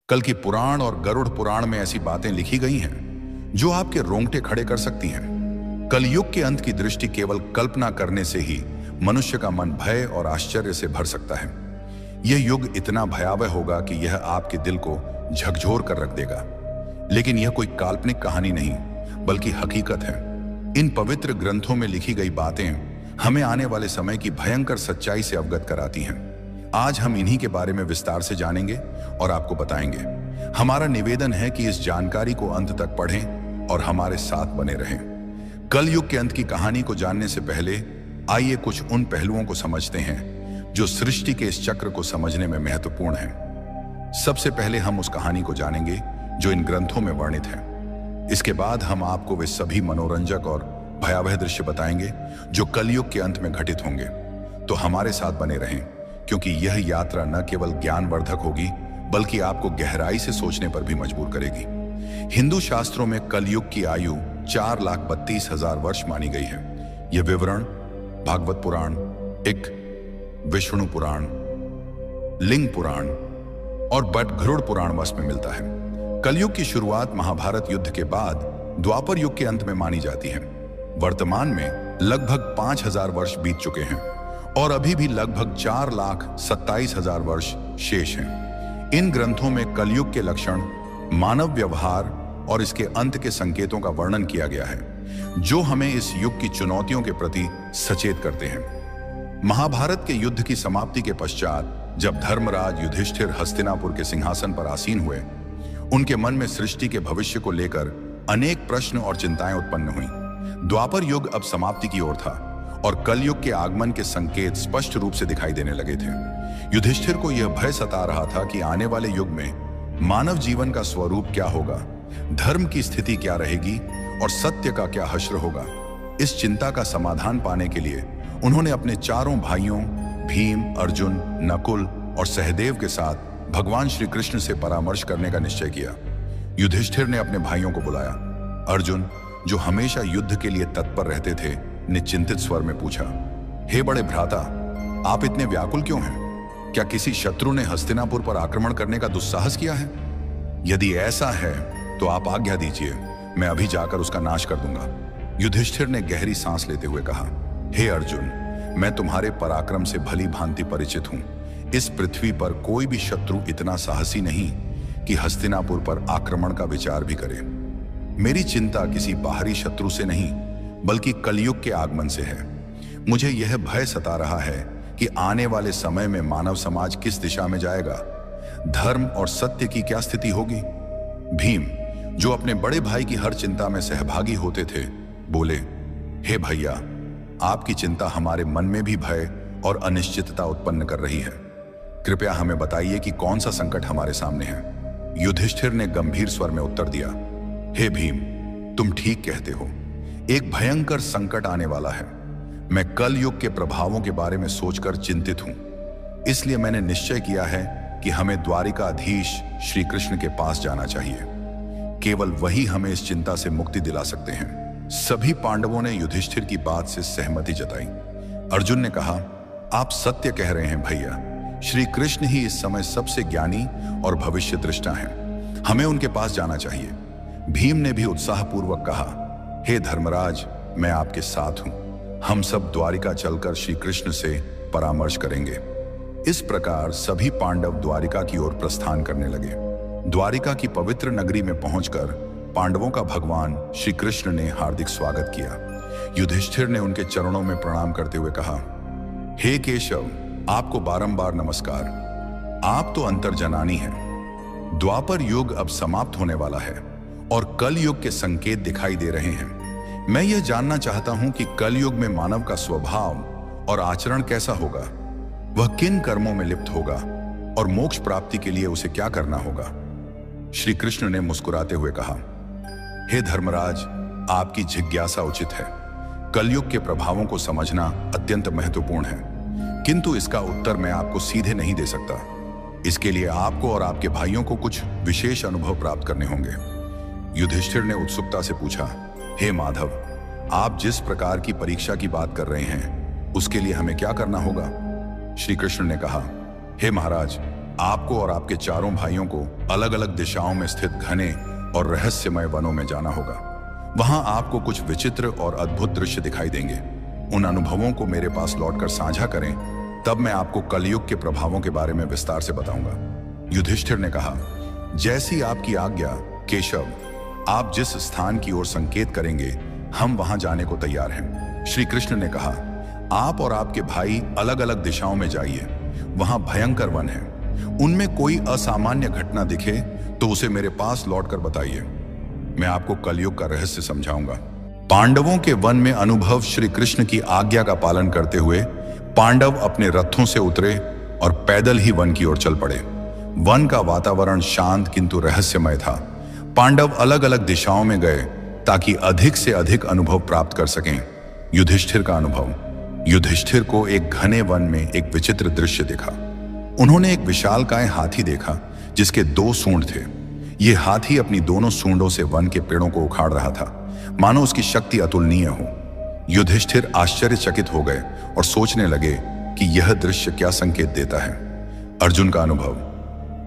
कल की पुराण और गरुड़ पुराण में ऐसी बातें लिखी गई हैं जो आपके रोंगटे खड़े कर सकती हैं। कलयुग के अंत की दृष्टि केवल कल्पना करने से ही मनुष्य का मन भय और आश्चर्य से भर सकता है। यह युग इतना भयावह होगा कि यह आपके दिल को झकझोर कर रख देगा। लेकिन यह कोई काल्पनिक कहानी नहीं, बल्कि हकीकत है। इन पवित्र ग्रंथों में लिखी गई बातें हमें आने वाले समय की भयंकर सच्चाई से अवगत कराती हैं। आज हम इन्हीं के बारे में विस्तार से जानेंगे और आपको बताएंगे। हमारा निवेदन है कि इस जानकारी को अंत तक पढ़ें और हमारे साथ बने रहें। कलयुग के अंत की कहानी को जानने से पहले आइए कुछ उन पहलुओं को समझते हैं जो सृष्टि के इस चक्र को समझने में महत्वपूर्ण हैं। सबसे पहले हम उस कहानी को जानेंगे जो इन ग्रंथों में वर्णित है। इसके बाद हम आपको वे सभी मनोरंजक और भयावह दृश्य बताएंगे जो कलयुग के अंत में घटित होंगे। तो हमारे साथ बने रहें, क्योंकि यह यात्रा न केवल ज्ञानवर्धक होगी बल्कि आपको गहराई से सोचने पर भी मजबूर करेगी। हिंदू शास्त्रों में कलयुग की आयु 4,32,000 वर्ष मानी गई है। यह विवरण भागवत पुराण, विष्णु पुराण, लिंग पुराण और गरुड़ पुराण वश में मिलता है। कलयुग की शुरुआत महाभारत युद्ध के बाद द्वापर युग के अंत में मानी जाती है। वर्तमान में लगभग 5,000 वर्ष बीत चुके हैं और अभी भी लगभग 4,27,000 वर्ष शेष हैं। इन ग्रंथों में कलयुग के लक्षण, मानव व्यवहार और इसके अंत के संकेतों का वर्णन किया गया है, जो हमें इस युग की चुनौतियों के प्रति सचेत करते हैं। महाभारत के युद्ध की समाप्ति के पश्चात जब धर्मराज युधिष्ठिर हस्तिनापुर के सिंहासन पर आसीन हुए, उनके मन में सृष्टि के भविष्य को लेकर अनेक प्रश्न और चिंताएं उत्पन्न हुई। द्वापर युग अब समाप्ति की ओर था और कलयुग के आगमन के संकेत स्पष्ट रूप से दिखाई देने लगे थे। युधिष्ठिर को यह भय सता रहा था कि आने वाले युग में मानव जीवन का स्वरूप क्या होगा, धर्म की स्थिति क्या रहेगी और सत्य का क्या हश्र होगा। इस चिंता का समाधान पाने के लिए उन्होंने अपने चारों भाइयों भीम, अर्जुन, नकुल और सहदेव के साथ भगवान श्री कृष्ण से परामर्श करने का निश्चय किया। युधिष्ठिर ने अपने भाइयों को बुलाया। अर्जुन, जो हमेशा युद्ध के लिए तत्पर रहते थे, ने चिंतित स्वर में पूछा, हे बड़े भ्राता, आप इतने व्याकुल क्यों हैं? क्या किसी शत्रु ने हस्तिनापुर पर आक्रमण करने का दुस्साहस किया है? यदि ऐसा है तो आप आज्ञा दीजिए, मैं अभी जाकर उसका नाश कर दूंगा। युधिष्ठिर ने गहरी सांस लेते हुए कहा, हे अर्जुन, मैं तुम्हारे पराक्रम से भली भांति परिचित हूं। इस पृथ्वी पर कोई भी शत्रु इतना साहसी नहीं कि हस्तिनापुर पर आक्रमण का विचार भी करे। मेरी चिंता किसी बाहरी शत्रु से नहीं बल्कि कलयुग के आगमन से है। मुझे यह भय सता रहा है कि आने वाले समय में मानव समाज किस दिशा में जाएगा, धर्म और सत्य की क्या स्थिति होगी। भीम, जो अपने बड़े भाई की हर चिंता में सहभागी होते थे, बोले, हे भैया, आपकी चिंता हमारे मन में भी भय और अनिश्चितता उत्पन्न कर रही है। कृपया हमें बताइए कि कौन सा संकट हमारे सामने है। युधिष्ठिर ने गंभीर स्वर में उत्तर दिया, हे भीम, तुम ठीक कहते हो। एक भयंकर संकट आने वाला है। मैं कल युग के प्रभावों के बारे में सोचकर चिंतित हूं। इसलिए मैंने निश्चय किया है कि हमें द्वारिकाधीश श्री कृष्ण के पास जाना चाहिए। केवल वही हमें इस चिंता से मुक्ति दिला सकते हैं। सभी पांडवों ने युधिष्ठिर की बात से सहमति जताई। अर्जुन ने कहा, आप सत्य कह रहे हैं भैया। श्री कृष्ण ही इस समय सबसे ज्ञानी और भविष्य दृष्टा हैं। हमें उनके पास जाना चाहिए। भीम ने भी उत्साहपूर्वक कहा, हे धर्मराज, मैं आपके साथ हूं। हम सब द्वारिका चलकर श्री कृष्ण से परामर्श करेंगे। इस प्रकार सभी पांडव द्वारिका की ओर प्रस्थान करने लगे। द्वारिका की पवित्र नगरी में पहुंचकर पांडवों का भगवान श्री कृष्ण ने हार्दिक स्वागत किया। युधिष्ठिर ने उनके चरणों में प्रणाम करते हुए कहा, हे केशव, आपको बारंबार नमस्कार। आप तो अंतर्जनानी हैं। द्वापर युग अब समाप्त होने वाला है और कल युग के संकेत दिखाई दे रहे हैं। मैं यह जानना चाहता हूं कि कल युग में मानव का स्वभाव और आचरण कैसा होगा, वह किन कर्मों में लिप्त होगा और मोक्ष प्राप्ति के लिए उसे क्या करना होगा। श्री कृष्ण ने मुस्कुराते हुए कहा, हे धर्मराज, आपकी जिज्ञासा उचित है। कलयुग के प्रभावों को समझना अत्यंत महत्वपूर्ण है, किंतु इसका उत्तर मैं आपको सीधे नहीं दे सकता। इसके लिए आपको और आपके भाइयों को कुछ विशेष अनुभव प्राप्त करने होंगे। युधिष्ठिर ने उत्सुकता से पूछा, हे माधव, आप जिस प्रकार की परीक्षा की बात कर रहे हैं, उसके लिए हमें क्या करना होगा? श्री कृष्ण ने कहा, हे महाराज, आपको और आपके चारों भाइयों को अलग अलग दिशाओं में स्थित घने और रहस्यमय वनों में जाना होगा। वहां आपको कुछ विचित्र और अद्भुत दृश्य दिखाई देंगे। उन अनुभवों को मेरे पास लौटकर साझा करें, तब मैं आपको कलयुग के प्रभावों के बारे में विस्तार से बताऊंगा। युधिष्ठिर ने कहा, जैसी आपकी आज्ञा केशव। आप जिस स्थान की ओर संकेत करेंगे, हम वहां जाने को तैयार हैं। श्री कृष्ण ने कहा, आप और आपके भाई अलग अलग दिशाओं में जाइए। वहां भयंकर वन है। उनमें कोई असामान्य घटना दिखे तो उसे मेरे पास लौटकर बताइए। मैं आपको कलयुग का रहस्य समझाऊंगा। पांडवों के वन में अनुभव। श्री कृष्ण की आज्ञा का पालन करते हुए पांडव अपने रथों से उतरे और पैदल ही वन की ओर चल पड़े। वन का वातावरण शांत किंतु रहस्यमय था। पांडव अलग अलग दिशाओं में गए ताकि अधिक से अधिक अनुभव प्राप्त कर सकें। युधिष्ठिर का अनुभव। युधिष्ठिर को एक घने वन में एक विचित्र दृश्य दिखा। उन्होंने एक विशालकाय हाथी देखा जिसके 2 सूंड थे। यह हाथी अपनी दोनों सूंडों से वन के पेड़ों को उखाड़ रहा था, मानो उसकी शक्ति अतुलनीय हो। युधिष्ठिर आश्चर्यचकित हो गए और सोचने लगे कि यह दृश्य क्या संकेत देता है। अर्जुन का अनुभव।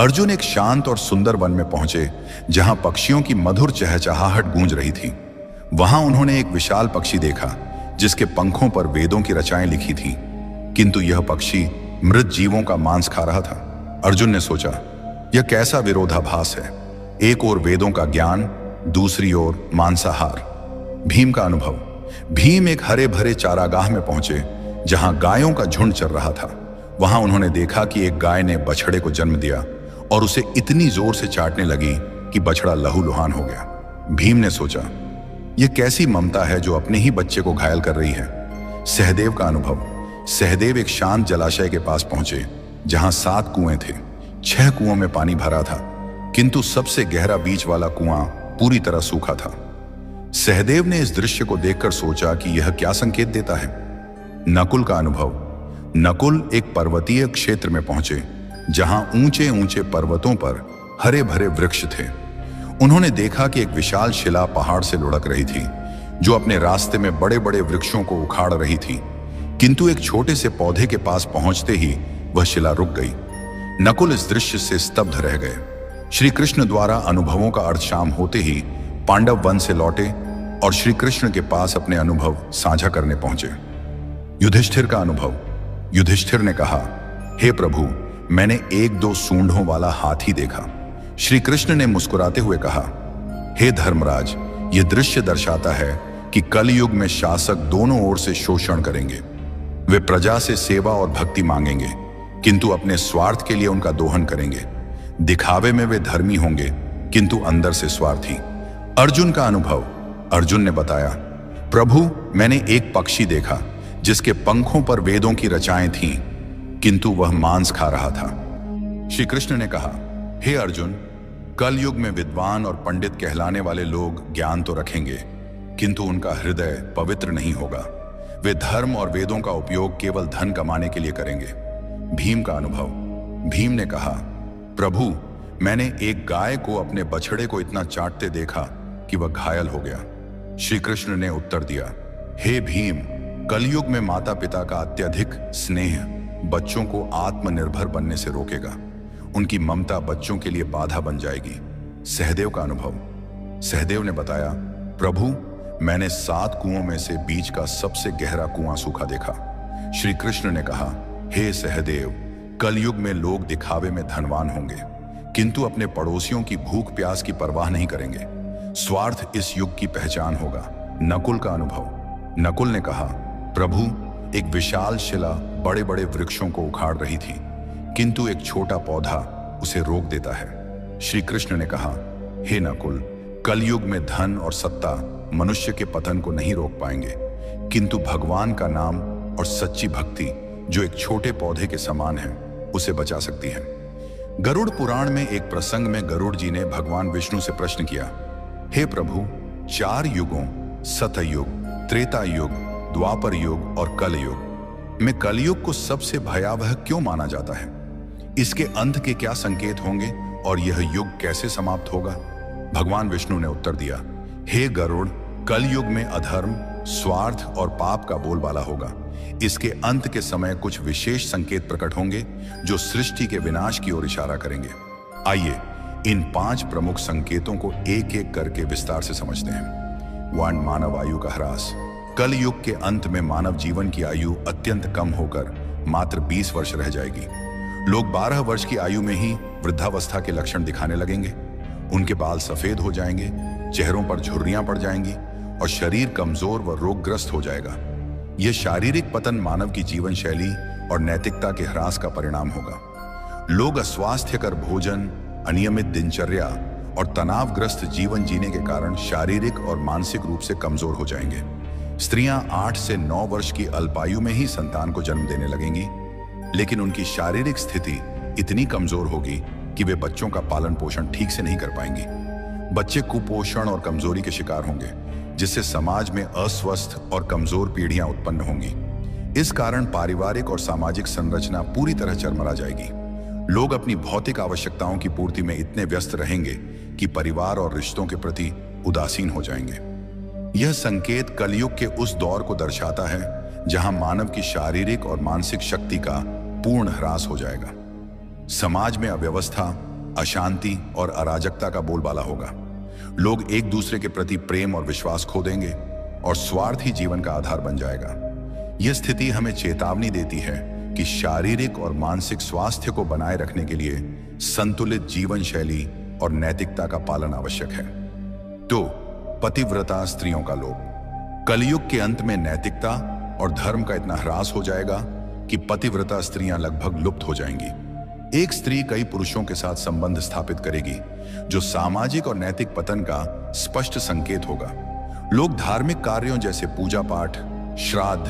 अर्जुन एक शांत और सुंदर वन में पहुंचे जहां पक्षियों की मधुर चहचहाहट गूंज रही थी। वहां उन्होंने एक विशाल पक्षी देखा जिसके पंखों पर वेदों की रचाएं लिखी थीं, किंतु यह पक्षी मृत जीवों का मांस खा रहा था। अर्जुन ने सोचा, यह कैसा विरोधाभास है। एक ओर वेदों का ज्ञान, दूसरी ओर मांसाहार। भीम का अनुभव। भीम एक हरे भरे चारागाह में पहुंचे जहां गायों का झुंड चल रहा था। वहां उन्होंने देखा कि एक गाय ने बछड़े को जन्म दिया और उसे इतनी जोर से चाटने लगी कि बछड़ा लहूलुहान हो गया। भीम ने सोचा, यह कैसी ममता है जो अपने ही बच्चे को घायल कर रही है। सहदेव का अनुभव। सहदेव एक शांत जलाशय के पास पहुंचे जहां 7 कुएं थे। 6 कुओं में पानी भरा था, किंतु सबसे गहरा बीच वाला कुआं पूरी तरह सूखा था। सहदेव ने इस दृश्य को देखकर सोचा कि यह क्या संकेत देता है। नकुल का अनुभव। नकुल एक पर्वतीय क्षेत्र में पहुंचे जहां ऊंचे ऊंचे पर्वतों पर हरे भरे वृक्ष थे। उन्होंने देखा कि एक विशाल शिला पहाड़ से लुढ़क रही थी जो अपने रास्ते में बड़े बड़े वृक्षों को उखाड़ रही थी, किंतु एक छोटे से पौधे के पास पहुंचते ही वह शिला रुक गई। नकुल इस दृश्य से स्तब्ध रह गए। श्री कृष्ण द्वारा अनुभवों का अर्थ शाम होते ही पांडव वन से लौटे और श्री कृष्ण के पास अपने अनुभव साझा करने पहुंचे। युधिष्ठिर का अनुभव। युधिष्ठिर ने कहा, हे प्रभु, मैंने 1-2 सूंडों वाला हाथी देखा। श्री कृष्ण ने मुस्कुराते हुए कहा, हे धर्मराज, यह दृश्य दर्शाता है कि कलयुग में शासक दोनों ओर से शोषण करेंगे। वे प्रजा से सेवा और भक्ति मांगेंगे, किंतु अपने स्वार्थ के लिए उनका दोहन करेंगे। दिखावे में वे धर्मी होंगे, किंतु अंदर से स्वार्थी। अर्जुन का अनुभव। अर्जुन ने बताया, प्रभु, मैंने एक पक्षी देखा जिसके पंखों पर वेदों की रचाएं थीं, किंतु वह मांस खा रहा था। श्री कृष्ण ने कहा, हे अर्जुन, कलयुग में विद्वान और पंडित कहलाने वाले लोग ज्ञान तो रखेंगे, किंतु उनका हृदय पवित्र नहीं होगा। वे धर्म और वेदों का उपयोग केवल धन कमाने के लिए करेंगे। भीम का अनुभव। भीम ने कहा, प्रभु, मैंने एक गाय को अपने बछड़े को इतना चाटते देखा कि वह घायल हो गया। श्री कृष्ण ने उत्तर दिया, हे भीम, कलयुग में माता पिता का अत्यधिक स्नेह बच्चों को आत्मनिर्भर बनने से रोकेगा। उनकी ममता बच्चों के लिए बाधा बन जाएगी। सहदेव का अनुभव। सहदेव ने बताया, प्रभु, मैंने 7 कुओं में से बीच का सबसे गहरा कुआं सूखा देखा। श्री कृष्ण ने कहा, हे सहदेव, कलयुग में लोग दिखावे में धनवान होंगे, किंतु अपने पड़ोसियों की भूख प्यास की परवाह नहीं करेंगे। स्वार्थ इस युग की पहचान होगा। नकुल का अनुभव। नकुल ने कहा, प्रभु, एक विशाल शिला बड़े बड़े वृक्षों को उखाड़ रही थी, किंतु एक छोटा पौधा उसे रोक देता है। श्री कृष्ण ने कहा, हे नकुल, कलयुग में धन और सत्ता मनुष्य के पतन को नहीं रोक पाएंगे, किंतु भगवान का नाम और सच्ची भक्ति जो एक छोटे पौधे के समान है उसे बचा सकती है। गरुड़ पुराण में एक प्रसंग में गरुड़ जी ने भगवान विष्णु से प्रश्न किया, हे प्रभु, 4 युगों सतयुग, त्रेता युग, द्वापर युग और कलयुग में कलयुग को सबसे भयावह क्यों माना जाता है? इसके अंत के क्या संकेत होंगे और यह युग कैसे समाप्त होगा? भगवान विष्णु ने उत्तर दिया, हे गरुड़, कलयुग में अधर्म, स्वार्थ और पाप का बोलबाला होगा। इसके अंत के समय कुछ विशेष संकेत प्रकट होंगे जो सृष्टि के विनाश की ओर इशारा करेंगे। आइए इन 5 प्रमुख संकेतों को एक एक करके विस्तार से समझते हैं। 1. मानव आयु का ह्रास। कल युग के अंत में मानव जीवन की आयु अत्यंत कम होकर मात्र 20 वर्ष रह जाएगी। लोग 12 वर्ष की आयु में ही वृद्धावस्था के लक्षण दिखाने लगेंगे। उनके बाल सफेद हो जाएंगे, चेहरों पर झुर्रियां पड़ जाएंगी और शरीर कमजोर व रोगग्रस्त हो जाएगा। यह शारीरिक पतन मानव की जीवन शैली और नैतिकता के ह्रास का परिणाम होगा। लोग अस्वास्थ्यकर भोजन, अनियमित दिनचर्या और तनावग्रस्त जीवन जीने के कारण शारीरिक और मानसिक रूप से कमजोर हो जाएंगे। स्त्रियां 8 से 9 वर्ष की अल्पायु में ही संतान को जन्म देने लगेंगी, लेकिन उनकी शारीरिक स्थिति इतनी कमजोर होगी कि वे बच्चों का पालन पोषण ठीक से नहीं कर पाएंगी। बच्चे कुपोषण और कमजोरी के शिकार होंगे, जिससे समाज में अस्वस्थ और कमजोर पीढ़ियां उत्पन्न होंगी। इस कारण पारिवारिक और सामाजिक संरचना पूरी तरह चरमरा जाएगी। लोग अपनी भौतिक आवश्यकताओं की पूर्ति में इतने व्यस्त रहेंगे कि परिवार और रिश्तों के प्रति उदासीन हो जाएंगे। यह संकेत कलयुग के उस दौर को दर्शाता है जहां मानव की शारीरिक और मानसिक शक्ति का पूर्ण ह्रास हो जाएगा। समाज में अव्यवस्था, अशांति और अराजकता का बोलबाला होगा। लोग एक दूसरे के प्रति प्रेम और विश्वास खो देंगे और स्वार्थ ही जीवन का आधार बन जाएगा। यह स्थिति हमें चेतावनी देती है कि शारीरिक और मानसिक स्वास्थ्य को बनाए रखने के लिए संतुलित जीवन शैली और नैतिकता का पालन आवश्यक है। 2. पतिव्रता स्त्रियों का लोभ। कलयुग के अंत में नैतिकता और धर्म का इतना ह्रास हो जाएगा कि पतिव्रता स्त्रियां लगभग लुप्त हो जाएंगी। एक स्त्री कई पुरुषों के साथ संबंध स्थापित करेगी, जो सामाजिक और नैतिक पतन का स्पष्ट संकेत होगा। लोग धार्मिक कार्यों जैसे पूजा पाठ, श्राद्ध,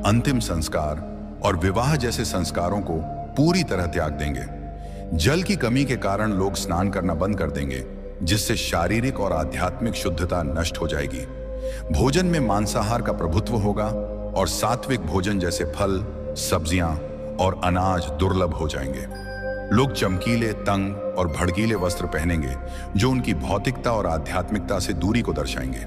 अंतिम संस्कार और विवाह जैसे संस्कारों को पूरी तरह त्याग देंगे। जल की कमी के कारण लोग स्नान करना बंद कर देंगे, जिससे शारीरिक और आध्यात्मिक शुद्धता नष्ट हो जाएगी। भोजन में मांसाहार का प्रभुत्व होगा और सात्विक भोजन जैसे फल, सब्जियां और अनाज दुर्लभ हो जाएंगे। लोग चमकीले, तंग और भड़कीले वस्त्र पहनेंगे, जो उनकी भौतिकता और आध्यात्मिकता से दूरी को दर्शाएंगे।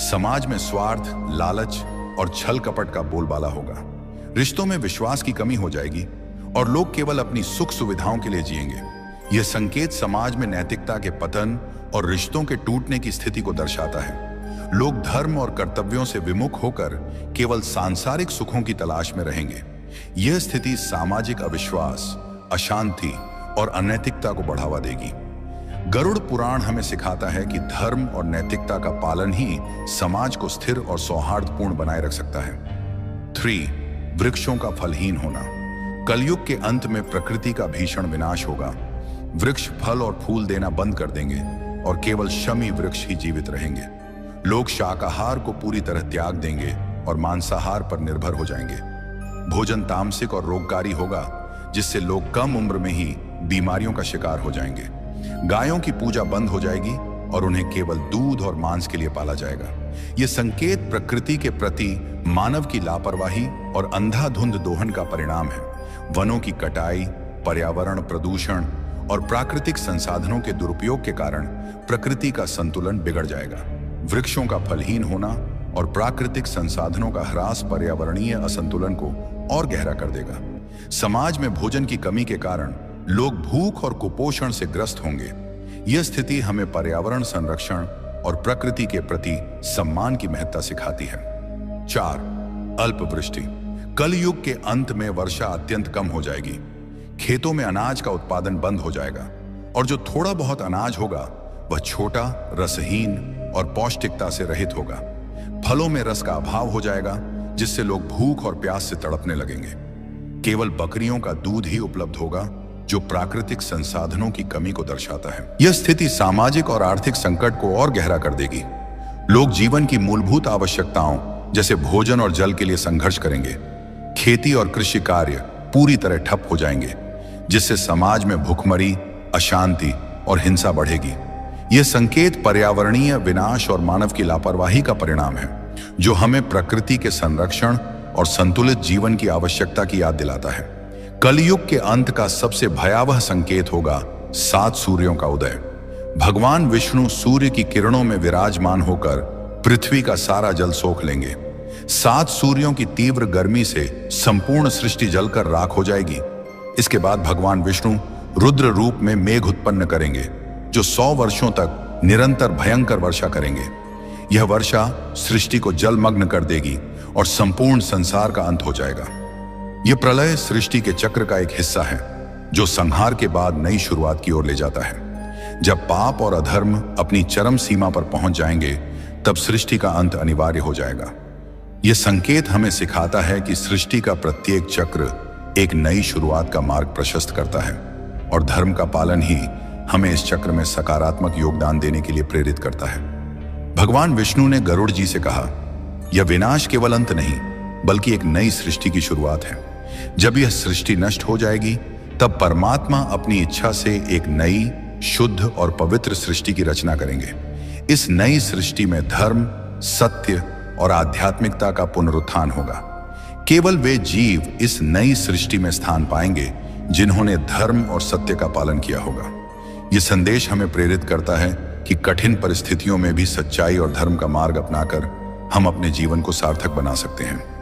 समाज में स्वार्थ, लालच और छल कपट का बोलबाला होगा। रिश्तों में विश्वास की कमी हो जाएगी और लोग केवल अपनी सुख सुविधाओं के लिए जिएंगे। यह संकेत समाज में नैतिकता के पतन और रिश्तों के टूटने की स्थिति को दर्शाता है। लोग धर्म और कर्तव्यों से विमुख होकर केवल सांसारिक सुखों की तलाश में रहेंगे। यह स्थिति सामाजिक अविश्वास, अशांति और अनैतिकता को बढ़ावा देगी। गरुड़ पुराण हमें सिखाता है कि धर्म और नैतिकता का पालन ही समाज को स्थिर और सौहार्दपूर्ण बनाए रख सकता है। 3. वृक्षों का फलहीन होना। कलयुग के अंत में प्रकृति का भीषण विनाश होगा। वृक्ष फल और फूल देना बंद कर देंगे और केवल शमी वृक्ष ही जीवित रहेंगे। लोग शाकाहार को पूरी तरह त्याग देंगे और मांसाहार पर निर्भर हो जाएंगे। भोजन तामसिक और रोगकारी होगा, जिससे लोग कम उम्र में ही बीमारियों का शिकार हो जाएंगे। गायों की पूजा बंद हो जाएगी और उन्हें केवल दूध और मांस के लिए पाला जाएगा। यह संकेत प्रकृति के प्रति मानव की लापरवाही और अंधाधुंध दोहन का परिणाम है। वनों की कटाई, पर्यावरण प्रदूषण और प्राकृतिक संसाधनों के दुरुपयोग के कारण प्रकृति का संतुलन बिगड़ जाएगा। वृक्षों का फलहीन होना और प्राकृतिक संसाधनों का ह्रास पर्यावरणीय असंतुलन को और गहरा कर देगा। समाज में भोजन की कमी के कारण लोग भूख और कुपोषण से ग्रस्त होंगे। यह स्थिति हमें पर्यावरण संरक्षण और प्रकृति के प्रति सम्मान की महत्ता सिखाती है। 4. अल्पवृष्टि। कलयुग के अंत में वर्षा अत्यंत कम हो जाएगी। खेतों में अनाज का उत्पादन बंद हो जाएगा और जो थोड़ा बहुत अनाज होगा वह छोटा, रसहीन और पौष्टिकता से रहित होगा। फलों में रस का अभाव हो जाएगा, जिससे लोग भूख और प्यास से तड़पने लगेंगे। केवल बकरियों का दूध ही उपलब्ध होगा, जो प्राकृतिक संसाधनों की कमी को दर्शाता है। यह स्थिति सामाजिक और आर्थिक संकट को और गहरा कर देगी। लोग जीवन की मूलभूत आवश्यकताओं जैसे भोजन और जल के लिए संघर्ष करेंगे। खेती और कृषि कार्य पूरी तरह ठप हो जाएंगे, जिससे समाज में भुखमरी, अशांति और हिंसा बढ़ेगी। यह संकेत पर्यावरणीय विनाश और मानव की लापरवाही का परिणाम है, जो हमें प्रकृति के संरक्षण और संतुलित जीवन की आवश्यकता की याद दिलाता है। कलयुग के अंत का सबसे भयावह संकेत होगा 7 सूर्यों का उदय। भगवान विष्णु सूर्य की किरणों में विराजमान होकर पृथ्वी का सारा जल सोख लेंगे। 7 सूर्यों की तीव्र गर्मी से संपूर्ण सृष्टि जलकर राख हो जाएगी। इसके बाद भगवान विष्णु रुद्र रूप में मेघ उत्पन्न करेंगे, जो 100 वर्षों तक निरंतर भयंकर वर्षा करेंगे। यह वर्षा सृष्टि को जलमग्न कर देगी और संपूर्ण संसार का अंत हो जाएगा। यह प्रलय सृष्टि के चक्र का एक हिस्सा है, जो संहार के बाद नई शुरुआत की ओर ले जाता है। जब पाप और अधर्म अपनी चरम सीमा पर पहुंच जाएंगे, तब सृष्टि का अंत अनिवार्य हो जाएगा। यह संकेत हमें सिखाता है कि सृष्टि का प्रत्येक चक्र एक नई शुरुआत का मार्ग प्रशस्त करता है, और धर्म का पालन ही हमें इस चक्र में सकारात्मक योगदान देने के लिए प्रेरित करता है। भगवान विष्णु ने गरुड़ जी से कहा, यह विनाश केवल अंत नहीं, बल्कि एक नई सृष्टि की शुरुआत है। जब यह सृष्टि नष्ट हो जाएगी, तब परमात्मा अपनी इच्छा से एक नई, शुद्ध और पवित्र सृष्टि की रचना करेंगे। इस नई सृष्टि में धर्म, सत्य और आध्यात्मिकता का पुनरुत्थान होगा। केवल वे जीव इस नई सृष्टि में स्थान पाएंगे जिन्होंने धर्म और सत्य का पालन किया होगा। यह संदेश हमें प्रेरित करता है कि कठिन परिस्थितियों में भी सच्चाई और धर्म का मार्ग अपनाकर हम अपने जीवन को सार्थक बना सकते हैं।